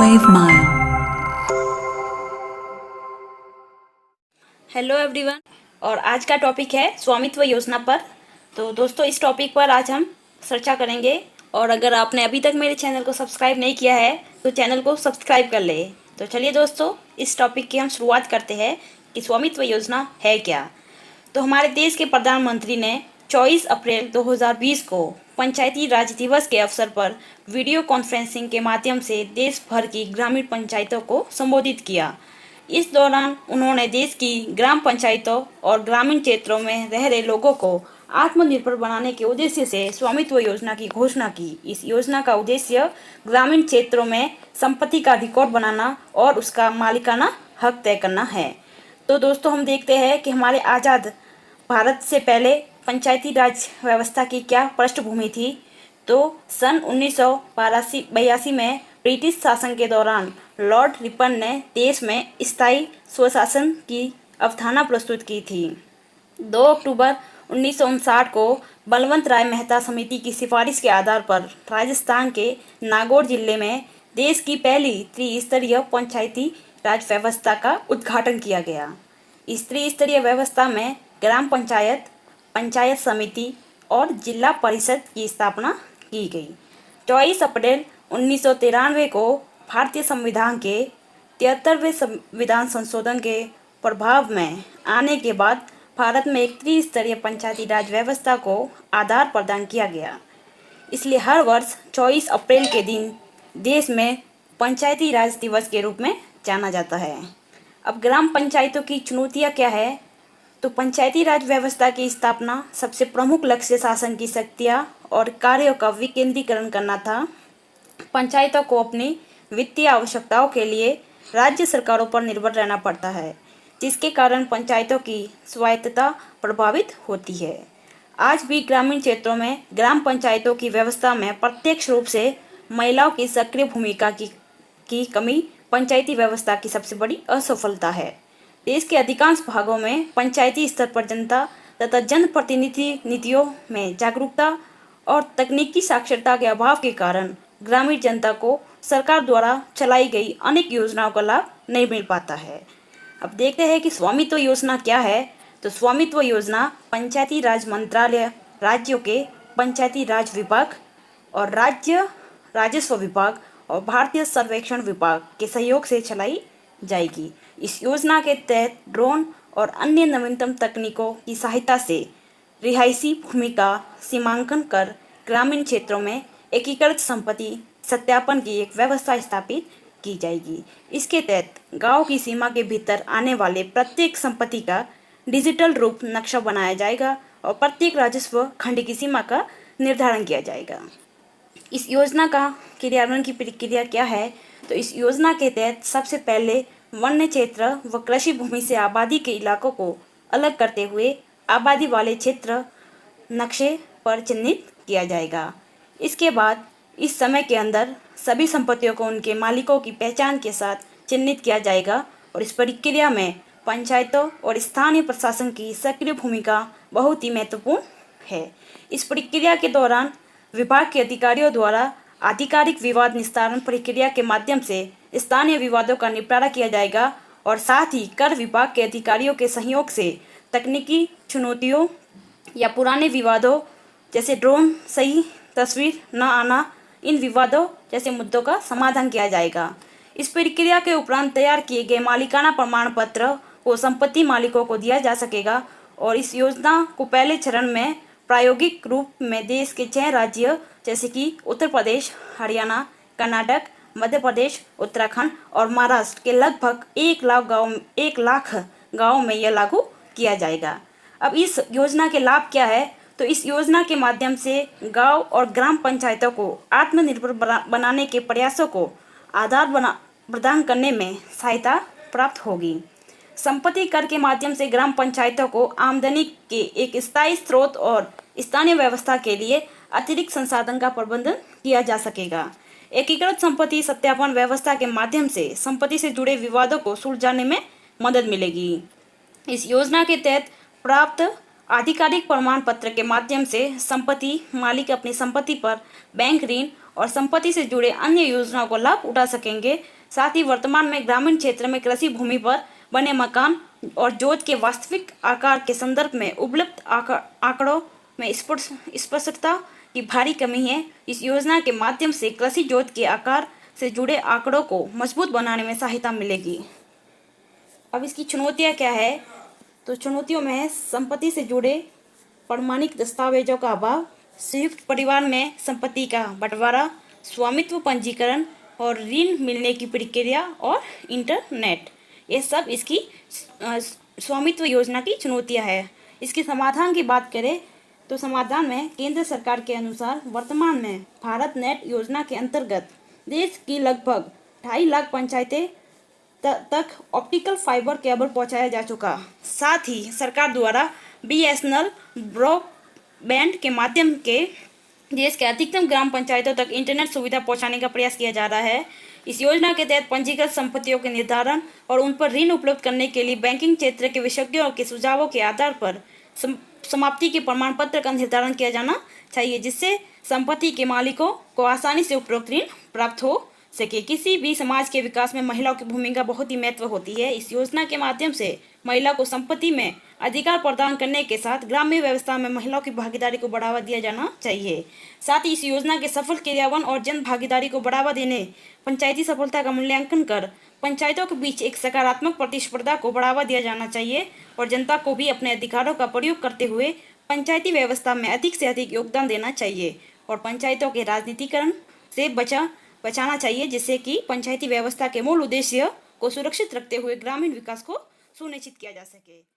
Wave Mile. Hello everyone, और आज का टॉपिक है स्वामित्व योजना पर। तो दोस्तों, इस टॉपिक पर आज हम चर्चा करेंगे। और अगर आपने अभी तक मेरे चैनल को सब्सक्राइब नहीं किया है तो चैनल को सब्सक्राइब कर ले। तो चलिए दोस्तों, इस टॉपिक की हम शुरुआत करते हैं कि स्वामित्व योजना है क्या। तो हमारे देश के प्रधानमंत्री ने 24 अप्रैल 2020 को पंचायती राज दिवस के अवसर पर वीडियो कॉन्फ्रेंसिंग के माध्यम से देश भर की ग्रामीण पंचायतों को संबोधित किया। इस दौरान उन्होंने देश की ग्राम पंचायतों और ग्रामीण क्षेत्रों में रह रहे लोगों को आत्मनिर्भर बनाने के उद्देश्य से स्वामित्व योजना की घोषणा की। इस योजना का उद्देश्य ग्रामीण क्षेत्रों में संपत्ति का रिकॉर्ड बनाना और उसका मालिकाना हक तय करना है। तो दोस्तों, हम देखते हैं कि हमारे आज़ाद भारत से पहले पंचायती राज व्यवस्था की क्या पृष्ठभूमि थी। तो सन 1982 में ब्रिटिश शासन के दौरान लॉर्ड रिपन ने देश में स्थायी स्वशासन की अवधारणा प्रस्तुत की थी। 2 अक्टूबर 1959 को बलवंत राय मेहता समिति की सिफारिश के आधार पर राजस्थान के नागौर जिले में देश की पहली त्रिस्तरीय पंचायती राज व्यवस्था का उद्घाटन किया गया। इस त्रिस्तरीय व्यवस्था में ग्राम पंचायत, पंचायत समिति और जिला परिषद की स्थापना की गई। 24 अप्रैल 1993 को भारतीय संविधान के 73वें संविधान संशोधन के प्रभाव में आने के बाद भारत में एक त्रिस्तरीय पंचायती राज व्यवस्था को आधार प्रदान किया गया। इसलिए हर वर्ष 24 अप्रैल के दिन देश में पंचायती राज दिवस के रूप में जाना जाता है। अब ग्राम पंचायतों की चुनौतियां क्या है। तो पंचायती राज व्यवस्था की स्थापना सबसे प्रमुख लक्ष्य शासन की शक्तियाँ और कार्यों का विकेंद्रीकरण करना था। पंचायतों को अपनी वित्तीय आवश्यकताओं के लिए राज्य सरकारों पर निर्भर रहना पड़ता है, जिसके कारण पंचायतों की स्वायत्तता प्रभावित होती है। आज भी ग्रामीण क्षेत्रों में ग्राम पंचायतों की व्यवस्था में प्रत्यक्ष रूप से महिलाओं की सक्रिय भूमिका की कमी पंचायती व्यवस्था की सबसे बड़ी असफलता है। देश के अधिकांश भागों में पंचायती स्तर पर जनता तथा जनप्रतिनिधि नीतियों में जागरूकता और तकनीकी साक्षरता के अभाव के कारण ग्रामीण जनता को सरकार द्वारा चलाई गई अनेक योजनाओं का लाभ नहीं मिल पाता है। अब देखते हैं कि स्वामित्व योजना क्या है। तो स्वामित्व योजना पंचायती राज मंत्रालय, राज्यों के पंचायती राज विभाग और राज्य राजस्व विभाग और भारतीय सर्वेक्षण विभाग के सहयोग से चलाई जाएगी। इस योजना के तहत ड्रोन और अन्य नवीनतम तकनीकों की सहायता से रिहायशी भूमि का सीमांकन कर ग्रामीण क्षेत्रों में एकीकृत संपत्ति सत्यापन की एक व्यवस्था स्थापित की जाएगी। इसके तहत गांव की सीमा के भीतर आने वाले प्रत्येक संपत्ति का डिजिटल रूप नक्शा बनाया जाएगा और प्रत्येक राजस्व खंड की सीमा का निर्धारण किया जाएगा। इस योजना का क्रियान्वयन की प्रक्रिया क्या है। तो इस योजना के तहत सबसे पहले वन्य क्षेत्र व कृषि भूमि से आबादी के इलाकों को अलग करते हुए आबादी वाले क्षेत्र नक्शे पर चिन्हित किया जाएगा। इसके बाद इस समय के अंदर सभी संपत्तियों को उनके मालिकों की पहचान के साथ चिन्हित किया जाएगा और इस प्रक्रिया में पंचायतों और स्थानीय प्रशासन की सक्रिय भूमिका बहुत ही महत्वपूर्ण है। इस प्रक्रिया के दौरान विभाग के अधिकारियों द्वारा आधिकारिक विवाद निस्तारण प्रक्रिया के माध्यम से स्थानीय विवादों का निपटारा किया जाएगा और साथ ही कर विभाग के अधिकारियों के सहयोग से तकनीकी चुनौतियों या पुराने विवादों जैसे ड्रोन सही तस्वीर न आना, इन विवादों जैसे मुद्दों का समाधान किया जाएगा। इस प्रक्रिया के उपरांत तैयार किए गए मालिकाना प्रमाण पत्र को संपत्ति मालिकों को दिया जा सकेगा और इस योजना को पहले चरण में प्रायोगिक रूप में देश के 6 राज्य जैसे कि उत्तर प्रदेश, हरियाणा, कर्नाटक, मध्य प्रदेश, उत्तराखंड और महाराष्ट्र के लगभग 1 लाख गाँव में यह लागू किया जाएगा। अब इस योजना के लाभ क्या है। तो इस योजना के माध्यम से गांव और ग्राम पंचायतों को आत्मनिर्भर बनाने के प्रयासों को आधार प्रदान करने में सहायता प्राप्त होगी। संपत्ति कर के माध्यम से ग्राम पंचायतों को आमदनी के एक स्थायी स्रोत और स्थानीय व्यवस्था के लिए अतिरिक्त संसाधन का प्रबंधन किया जा सकेगा। एकीकृत संपत्ति सत्यापन व्यवस्था के माध्यम से संपत्ति से जुड़े विवादों को सुलझाने में मदद मिलेगी। इस योजना के तहत प्राप्त आधिकारिक प्रमाण पत्र के माध्यम से संपत्ति मालिक अपनी संपत्ति पर बैंक ऋण और संपत्ति से जुड़े अन्य योजनाओं का लाभ उठा सकेंगे। साथ ही वर्तमान में ग्रामीण क्षेत्र में कृषि भूमि पर बने मकान और जोत के वास्तविक आकार के संदर्भ में उपलब्ध आंकड़ों में स्पष्टता की भारी कमी है। इस योजना के माध्यम से कृषि जोत के आकार से जुड़े आंकड़ों को मजबूत बनाने में सहायता मिलेगी। अब इसकी चुनौतियां क्या है, तो चुनौतियों में है संपत्ति से जुड़े प्रमाणिक दस्तावेजों का अभाव, संयुक्त परिवार में संपत्ति का बंटवारा, स्वामित्व पंजीकरण और ऋण मिलने की प्रक्रिया और इंटरनेट, ये सब इसकी स्वामित्व योजना की चुनौतियां है। इसके समाधान की बात करें तो समाधान में केंद्र सरकार के अनुसार वर्तमान में भारत नेट योजना के अंतर्गत देश की लगभग 2.5 लाख पंचायतें तक ऑप्टिकल फाइबर केबल पहुंचाया जा चुका। साथ ही सरकार द्वारा BSNL ब्रॉडबैंड के माध्यम के देश के अधिकतम ग्राम पंचायतों तक इंटरनेट सुविधा पहुंचाने का प्रयास किया जा रहा है। इस योजना के तहत पंजीकृत संपत्तियों के निर्धारण और उन पर ऋण उपलब्ध करने के लिए बैंकिंग क्षेत्र के विशेषज्ञों के सुझावों के आधार पर समाप्ति के प्रमाण पत्र का निर्धारण किया जाना चाहिए, जिससे संपत्ति के मालिकों को आसानी से उपरोक्त ऋण प्राप्त हो सके। किसी भी समाज के विकास में महिलाओं की भूमिका बहुत ही महत्व होती है। इस योजना के माध्यम से महिला को संपत्ति में अधिकार प्रदान करने के साथ ग्रामीण व्यवस्था में महिलाओं की भागीदारी को बढ़ावा दिया जाना चाहिए। साथ ही इस योजना के सफल क्रियान्वयन और जन भागीदारी को बढ़ावा देने, पंचायती सफलता का मूल्यांकन कर पंचायतों के बीच एक सकारात्मक प्रतिस्पर्धा को बढ़ावा दिया जाना चाहिए और जनता को भी अपने अधिकारों का प्रयोग करते हुए पंचायती व्यवस्था में अधिक से अधिक योगदान देना चाहिए और पंचायतों के राजनीतिकरण से बचाना चाहिए, जिससे कि पंचायती व्यवस्था के मूल उद्देश्य को सुरक्षित रखते हुए ग्रामीण विकास को सुनिश्चित किया जा सके।